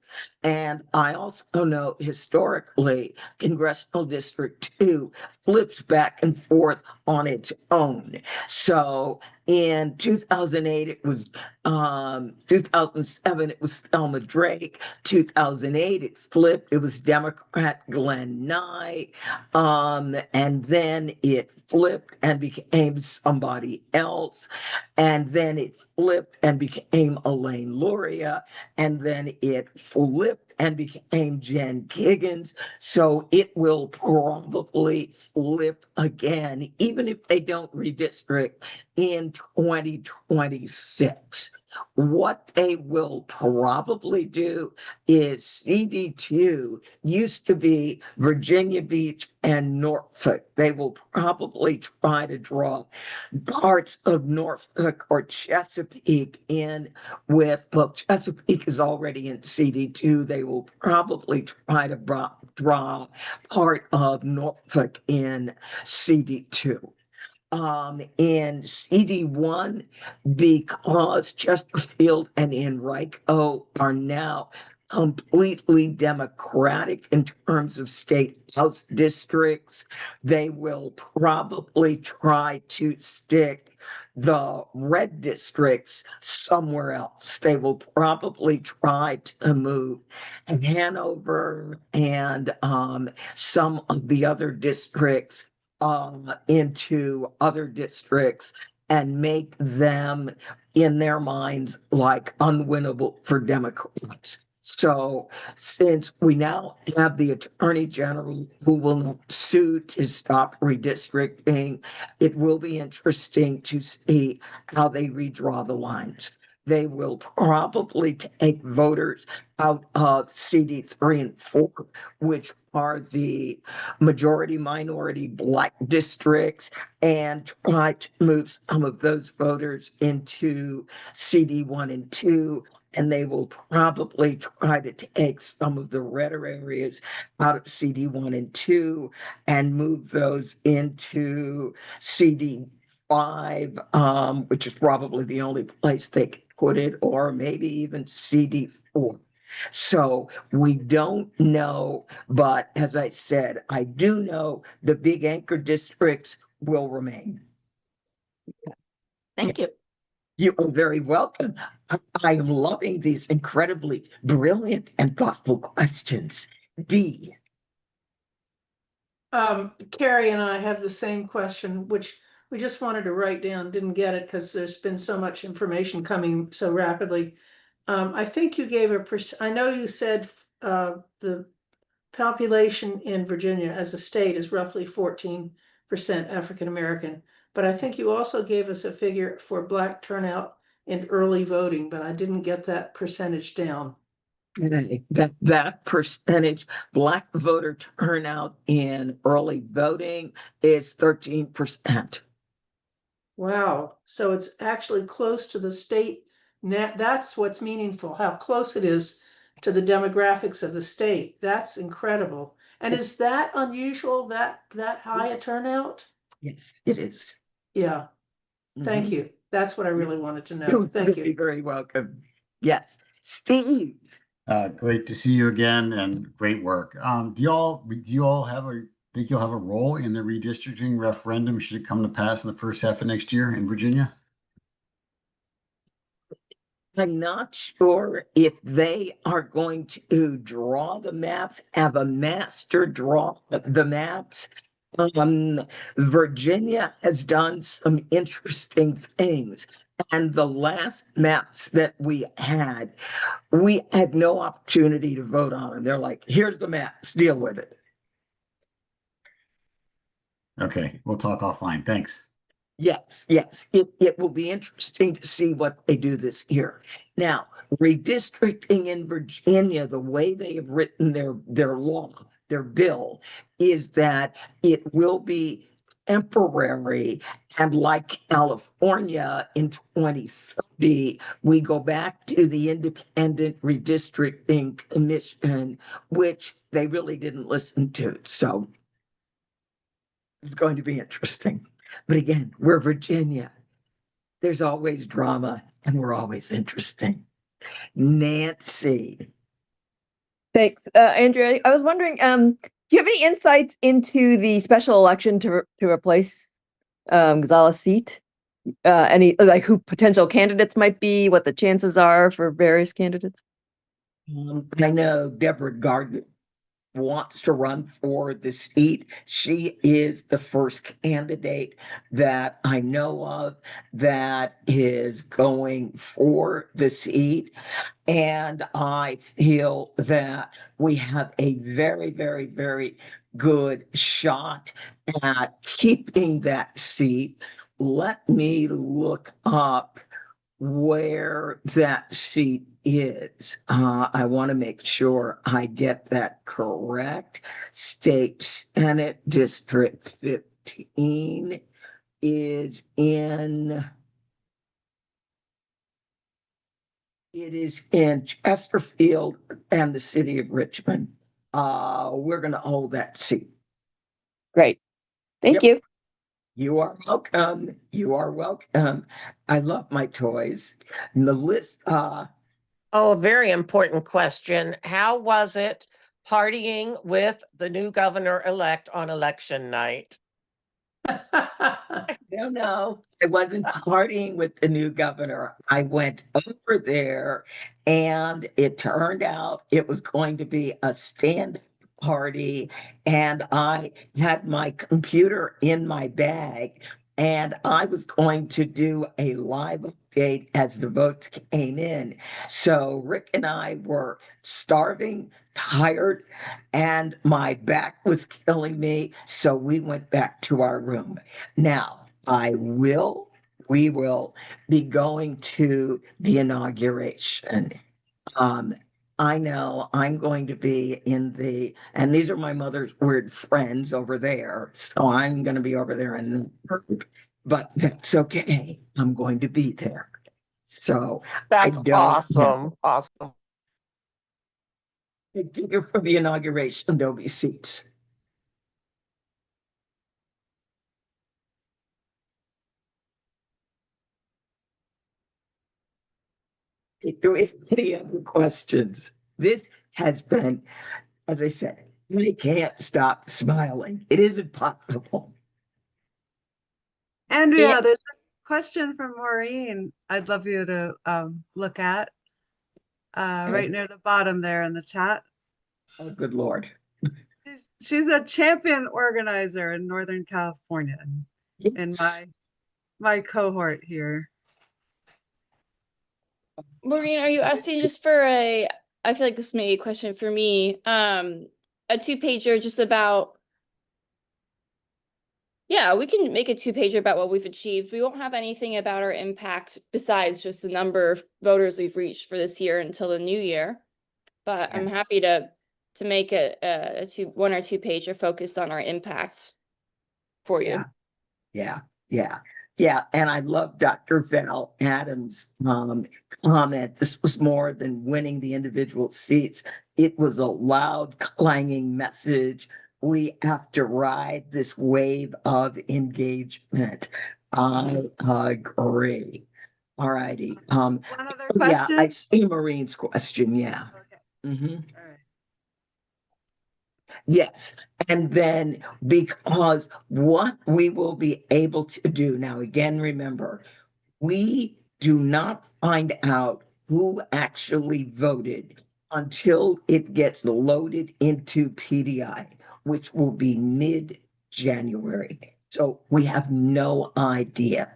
And I also know historically, Congressional District 2 flips back and forth on its own. So in 2008, it was 2007, it was Thelma Drake. 2008, it flipped. It was Democrat Glenn Nye. And then it flipped and became somebody else. And then it flipped and became Elaine Luria. And then it flipped and became Jen Kiggins. So it will probably flip again, even if they don't redistrict in 2026. What they will probably do is CD2 used to be Virginia Beach and Norfolk. They will probably try to draw parts of Norfolk or Chesapeake in with, well, Chesapeake is already in CD2. They will probably try to draw part of Norfolk in CD2. In CD1, because Chesterfield and Enrico are now completely Democratic in terms of state house districts, they will probably try to stick the red districts somewhere else. They will probably try to move Hanover and some of the other districts into other districts and make them, in their minds, like unwinnable for Democrats. So since we now have the Attorney General who will not sue to stop redistricting, it will be interesting to see how they redraw the lines. They will probably take voters out of CD3 and 4, which are the majority minority Black districts, and try to move some of those voters into CD1 and 2. And they will probably try to take some of the redder areas out of CD1 and 2 and move those into CD5, which is probably the only place they can put it, or maybe even CD4. So we don't know, but as I said, I do know the big anchor districts will remain. Thank you. You are very welcome. I am loving these incredibly brilliant and thoughtful questions. Dee. Carrie and I have the same question, which we just wanted to write down, didn't get it because there's been so much information coming so rapidly. I think you gave I know you said the population in Virginia as a state is roughly 14% African American, but I think you also gave us a figure for Black turnout in early voting, but I didn't get that percentage down. That percentage Black voter turnout in early voting is 13%. Wow. So it's actually close to the state. That's what's meaningful, how close it is to the demographics of the state. That's incredible. And is that unusual, that high a turnout? Yes, it is. Yeah. Thank you. That's what I really wanted to know. You're Thank you. very welcome. Yes. Steve. Great to see you again and great work. Do you all think you'll have a role in the redistricting referendum should it come to pass in the first half of next year in Virginia? I'm not sure if they are going to draw the maps, have a master draw the maps. Virginia has done some interesting things. And the last maps that we had no opportunity to vote on them. They're like, here's the maps, deal with it. Okay, we'll talk offline. Thanks. Yes, yes. It will be interesting to see what they do this year. Now, redistricting in Virginia, the way they have written their law, their bill, is that it will be temporary. And like California in 2030, we go back to the Independent Redistricting Commission, which they really didn't listen to. So it's going to be interesting. But again, we're Virginia. There's always drama and we're always interesting. Nancy. Thanks, Andrea. I was wondering, do you have any insights into the special election to replace Gonzalez's seat? Any like who potential candidates might be, what the chances are for various candidates? I know Deborah Gardner wants to run for the seat. She is the first candidate that I know of that is going for the seat. And I feel that we have a very, very, very good shot at keeping that seat. Let me look up where that seat is. I want to make sure I get that correct. State Senate District 15 is in Chesterfield and the city of Richmond. We're going to hold that seat. Great. Thank you. You are welcome. You are welcome. I love my toys. And the list, Oh, a very important question. How was it partying with the new governor-elect on election night? no, I wasn't partying with the new governor. I went over there and it turned out it was going to be a stand party, and I had my computer in my bag and I was going to do a live update as the votes came in. So Rick and I were starving, tired, and my back was killing me. So we went back to our room. Now, we will be going to the inauguration. I know I'm going to be and these are my mother's weird friends over there. So I'm going to be over there but that's okay. I'm going to be there. So That's awesome. Awesome. For the inauguration, there'll be seats. Do we have any other questions? This has been, as I said, we can't stop smiling. It isn't possible. Andrea, there's a question from Maureen I'd love you to look at right near the bottom there in the chat. Oh, good Lord. She's a champion organizer in Northern California in my cohort here. Maureen, are you asking just for I feel like this may be a question for me, a 2-pager just about, yeah, we can make a 2-pager about what we've achieved. We won't have anything about our impact besides just the number of voters we've reached for this year until the new year. But I'm happy to make a 1 or 2-pager focused on our impact for you. Yeah. And I love Dr. Val Adams' comment. This was more than winning the individual seats. It was a loud, clanging message. We have to ride this wave of engagement. I agree. All righty. One other question? Yeah, I see Maureen's question. Yeah. Okay. Mm-hmm. All right. Yes. And then because what we will be able to do now, again, remember, we do not find out who actually voted until it gets loaded into PDI, which will be mid-January. So we have no idea.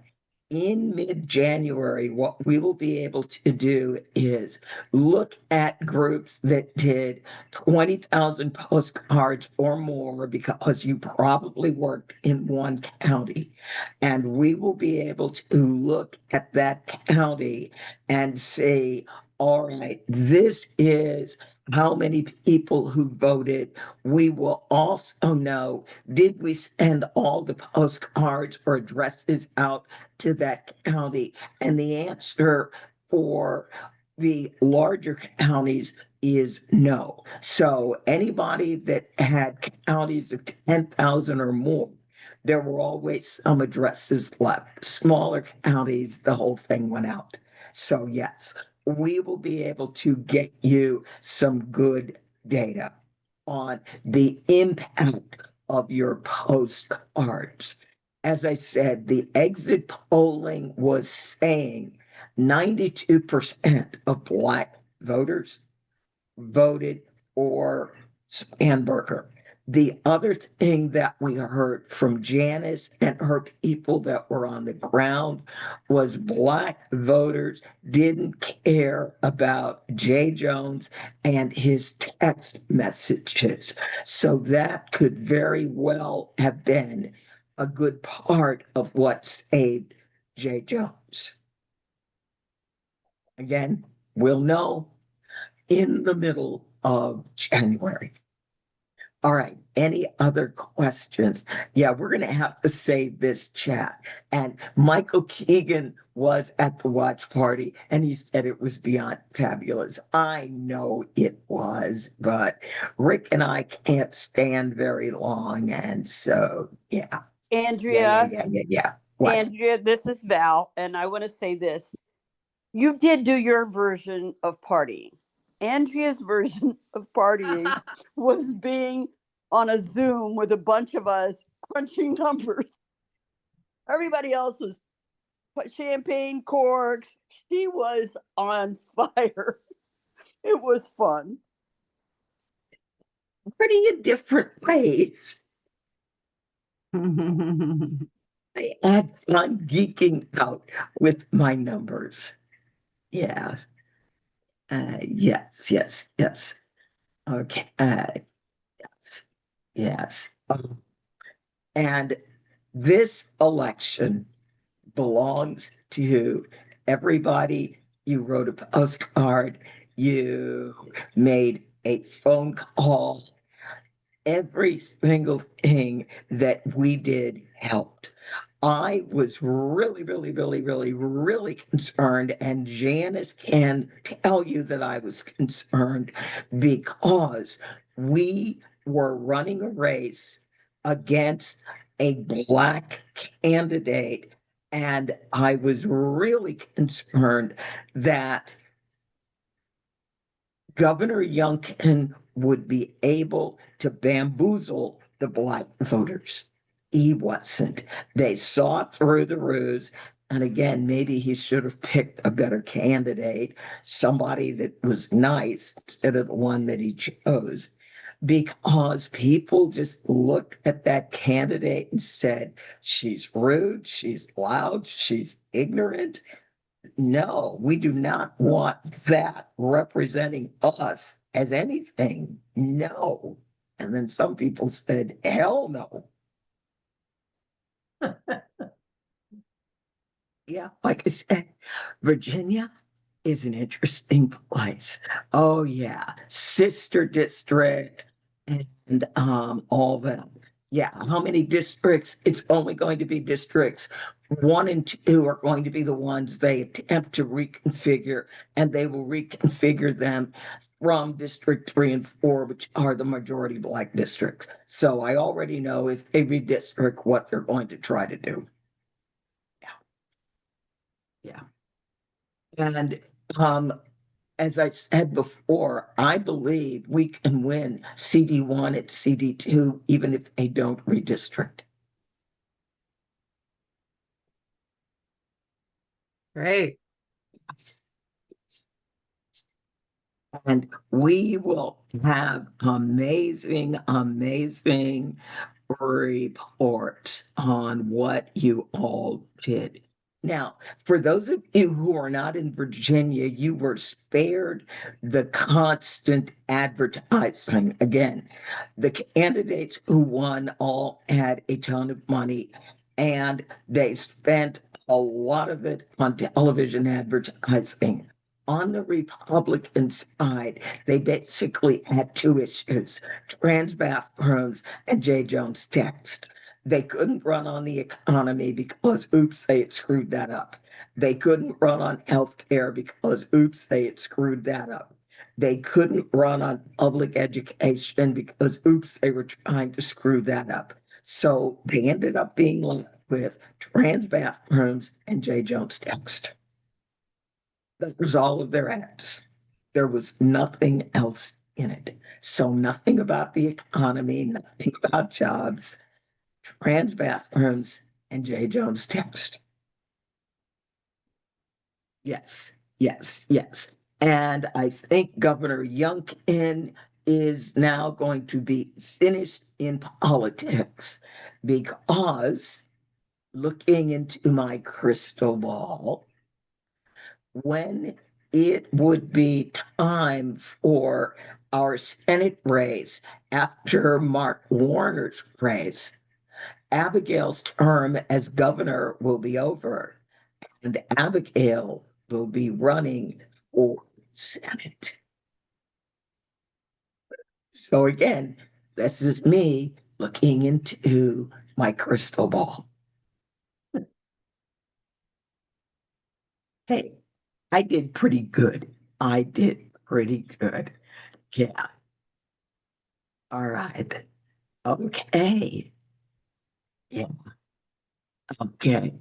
In mid-January, what we will be able to do is look at groups that did 20,000 postcards or more because you probably worked in one county. And we will be able to look at that county and say, all right, this is how many people who voted. We will also know, did we send all the postcards or addresses out to that county? And the answer for the larger counties is no. So anybody that had counties of 10,000 or more, there were always some addresses left. Smaller counties, the whole thing went out. So yes, we will be able to get you some good data on the impact of your postcards. As I said, the exit polling was saying 92% of Black voters voted for Spanberger. The other thing that we heard from Janice and her people that were on the ground was Black voters didn't care about Jay Jones and his text messages. So that could very well have been a good part of what saved Jay Jones. Again, we'll know in the middle of January. All right, any other questions? Yeah, we're going to have to save this chat. And Michael Keegan was at the watch party and he said it was beyond fabulous. I know it was, but Rick and I can't stand very long. And so, yeah. Andrea, What? Andrea, this is Val, and I want to say this. You did do your version of partying. Andrea's version of partying was being on a Zoom with a bunch of us crunching numbers. Everybody else was champagne corks. She was on fire. It was fun. Pretty in different ways. I had fun geeking out with my numbers. Yeah. Yes. Okay. Yes. And this election belongs to everybody. You wrote a postcard. You made a phone call. Every single thing that we did helped. I was really concerned, and Janice can tell you that I was concerned because we were running a race against a Black candidate, and I was really concerned that Governor Youngkin would be able to bamboozle the Black voters. He wasn't. They saw through the ruse. And again, maybe he should have picked a better candidate, somebody that was nice instead of the one that he chose, because people just looked at that candidate and said, she's rude, she's loud, she's ignorant. No, we do not want that representing us as anything. No. And then some people said, hell no. Yeah, like I said, Virginia is an interesting place. Oh yeah, sister district and all that. Yeah, how many districts? It's only going to be districts 1 and 2 are going to be the ones they attempt to reconfigure, and they will reconfigure them from District 3 and 4, which are the majority Black districts. So I already know if they redistrict what they're going to try to do. Yeah. And as I said before, I believe we can win CD1 and CD2 even if they don't redistrict. Great. And we will have amazing, amazing reports on what you all did. Now, for those of you who are not in Virginia, you were spared the constant advertising. Again, the candidates who won all had a ton of money, and they spent a lot of it on television advertising. On the Republican side, they basically had two issues: trans bathrooms and J. Jones text. They couldn't run on the economy because, oops, they had screwed that up. They couldn't run on healthcare because, oops, they had screwed that up. They couldn't run on public education because, oops, they were trying to screw that up. So they ended up being left with trans bathrooms and J. Jones text. That was all of their ads. There was nothing else in it. So nothing about the economy, nothing about jobs, trans bathrooms, and J. Jones text. Yes, yes, yes. And I think Governor Youngkin is now going to be finished in politics because, looking into my crystal ball, when it would be time for our Senate race after Mark Warner's race, Abigail's term as governor will be over, and Abigail will be running for Senate. So again, this is me looking into my crystal ball. Hey, I did pretty good. I did pretty good. Yeah. All right. Okay. Yeah. Okay.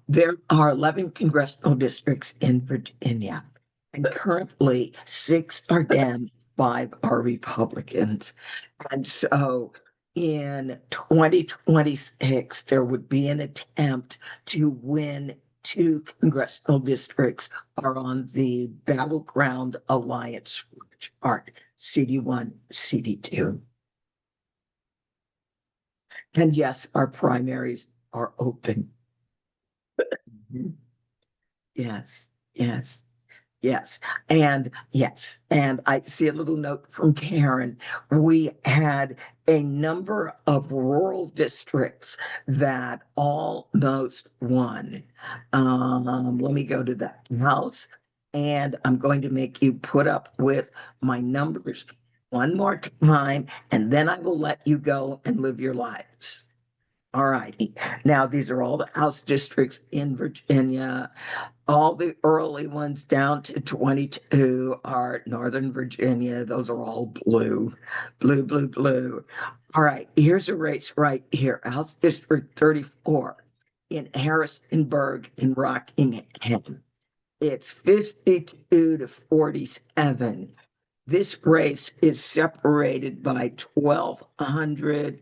There are 11 congressional districts in Virginia, and currently 6 are Dems, 5 are Republicans. And so in 2026, there would be an attempt to win 2 congressional districts are on the Battleground Alliance chart, CD1, CD2. And yes, our primaries are open. Yes, yes, yes. And yes, and I see a little note from Karen. We had a number of rural districts that almost won. Let me go to that house, and I'm going to make you put up with my numbers one more time, and then I will let you go and live your lives. All righty. Now, these are all the House districts in Virginia. All the early ones down to 22 are Northern Virginia. Those are all blue, blue, blue, blue. All right. Here's a race right here. House District 34 in Harrisonburg in Rockingham. It's 52 to 47. This race is separated by 1,200,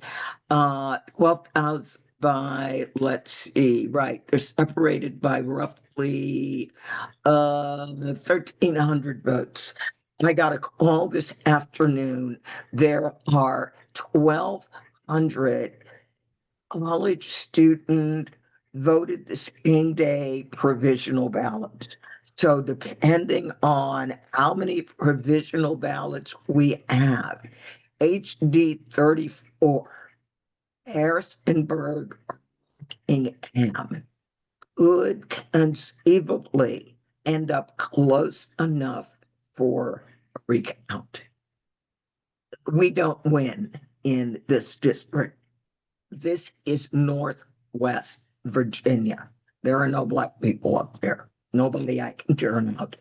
12,000 by, let's see, right, they're separated by roughly 1,300 votes. I got a call this afternoon. There are 1,200 college student voted the same day provisional ballots. So depending on how many provisional ballots we have, HD 34, Harrisonburg, Rockingham could conceivably end up close enough for a recount. We don't win in this district. This is Northwest Virginia. There are no Black people up there. Nobody I can turn out.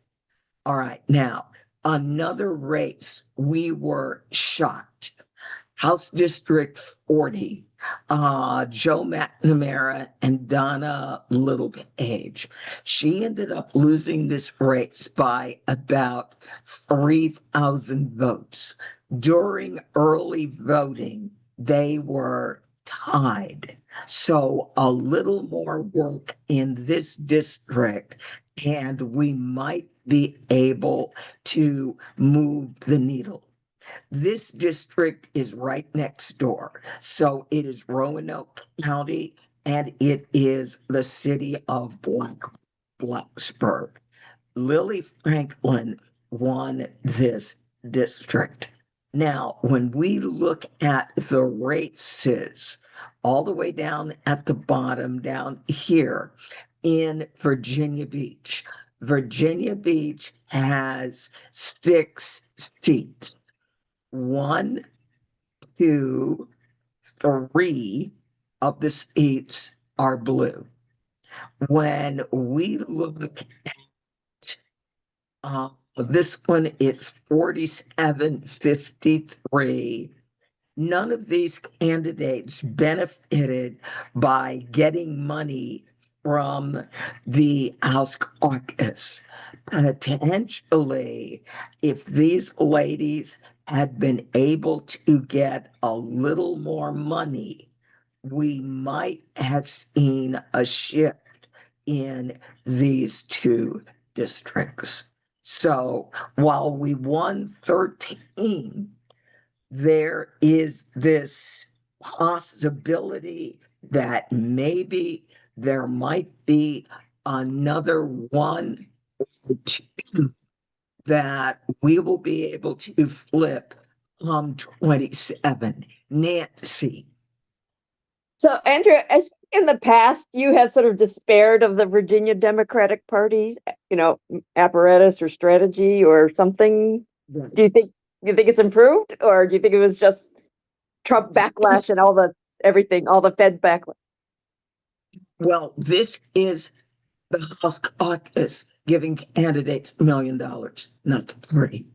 All right. Now, another race, we were shocked. House District 40, Joe McNamara and Donna Littlepage. She ended up losing this race by about 3,000 votes. During early voting, they were tied. So a little more work in this district and we might be able to move the needle. This district is right next door. So it is Roanoke County and it is the city of Blacksburg. Lily Franklin won this district. Now, when we look at the races, all the way down at the bottom, down here in Virginia Beach has 6 seats. 1, 2, 3 of the seats are blue. When we look at this one, it's 4753. None of these candidates benefited by getting money from the House caucus. Potentially, if these ladies had been able to get a little more money, we might have seen a shift in these 2 districts. So while we won 13, there is this possibility that maybe there might be another 1 or 2 that we will be able to flip 27. Nancy. So, Andrea, I think in the past you have sort of despaired of the Virginia Democratic Party's, apparatus or strategy or something. Do you think it's improved, or do you think it was just Trump backlash and all the Fed backlash? Well, this is the House caucus giving candidates $1 million, not the party.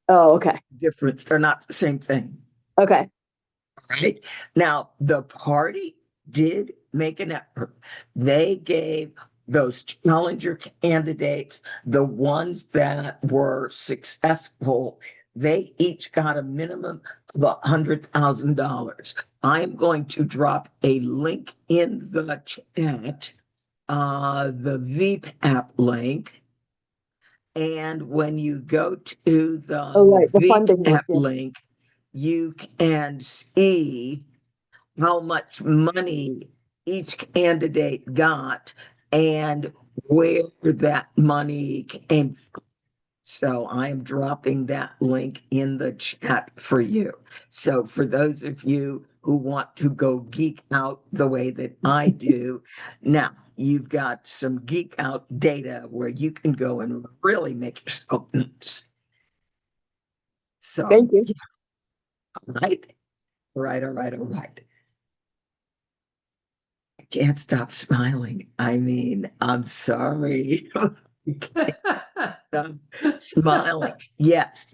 Oh, okay. Difference. They're not the same thing. Okay. Right. Now, the party did make an effort. They gave those challenger candidates, the ones that were successful, they each got a minimum of $100,000. I'm going to drop a link in the chat, the Veep app link. And when you go to the the Veep funding app link, link, you can see how much money each candidate got and where that money came from. So I am dropping that link in the chat for you. So for those of you who want to go geek out the way that I do, now you've got some geek out data where you can go and really make yourself notice. So thank you. Right. I can't stop smiling. I mean, I'm sorry. Stop smiling. Yes.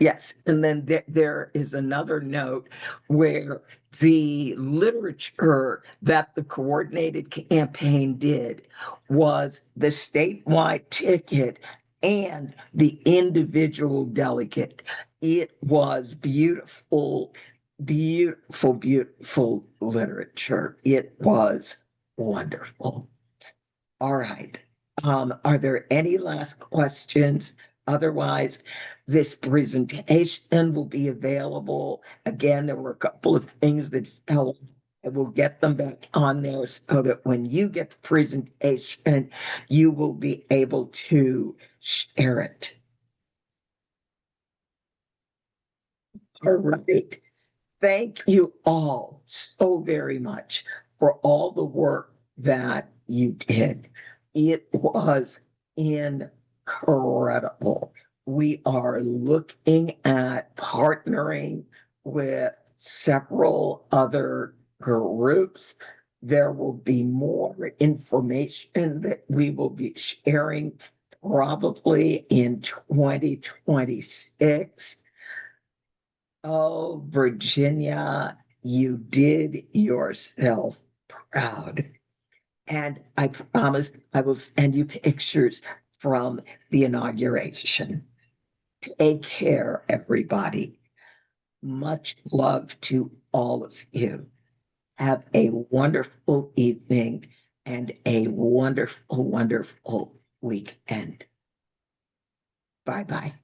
And then there is another note where the literature that the coordinated campaign did was the statewide ticket and the individual delegate. It was beautiful literature. It was wonderful. All right. Are there any last questions? Otherwise, this presentation will be available. Again, there were a couple of things that fell. I will get them back on there so that when you get the presentation, you will be able to share it. All right. Thank you all so very much for all the work that you did. It was incredible. We are looking at partnering with several other groups. There will be more information that we will be sharing probably in 2026. Oh, Virginia, you did yourself proud. And I promise I will send you pictures from the inauguration. Take care, everybody. Much love to all of you. Have a wonderful evening and a wonderful weekend. Bye-bye.